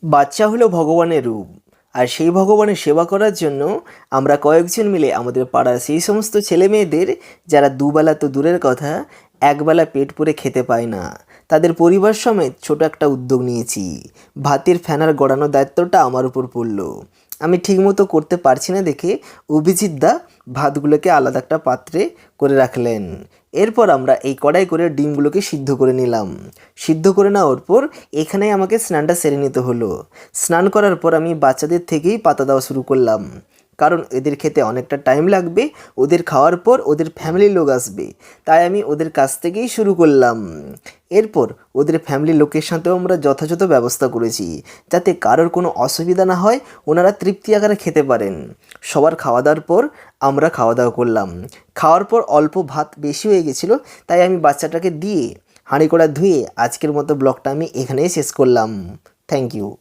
বাচ্চা হলো ভগবানের রূপ, আর সেই ভগবানের সেবা করার জন্য আমরা কয়েকজন মিলে আমাদের পাড়ার সেই সমস্ত ছেলে মেয়েদের যারা দুবেলা তো দূরের কথা একবেলা পেট পুরে খেতে পায় না, তাদের পরিবার সমেত ছোট একটা উদ্যোগ নিয়েছি। ভাতের ফ্যানার গড়ানোর দায়িত্বটা আমার উপর পড়লো। আমি ঠিকমতো করতে পারছি না দেখে অভিজিৎ দা ভাতগুলোকে আলাদা একটা পাত্রে করে রাখলেন। এরপর আমরা এই কড়াই করে ডিমগুলোকে সিদ্ধ করে নিলাম। সিদ্ধ করে নেওয়ার পর এখানে আমাকে স্নানটা সেরে নিতে হলো। স্নান করার পর আমি বাচ্চাদের থেকেই পাতা দেওয়া শুরু করলাম, কারণ এদের খেতে অনেকটা টাইম লাগবে। ওদের খাওয়ার পর ওদের ফ্যামিলির লোক আসবে, তাই আমি ওদের কাছ থেকেই শুরু করলাম। এরপর ওদের ফ্যামিলির লোকের সাথেও আমরা যথাযথ ব্যবস্থা করেছি, যাতে কারোর কোনো অসুবিধা না হয়, ওনারা তৃপ্তি আকারে খেতে পারেন। সবার খাওয়া দাওয়ার পর আমরা খাওয়া দাওয়া করলাম। খাওয়ার পর অল্প ভাত বেশি হয়ে গেছিলো, তাই আমি বাচ্চাটাকে দিয়ে হাঁড়ি কড়া ধুয়ে আজকের মতো ব্লগটা আমি এখানেই শেষ করলাম। Thank you.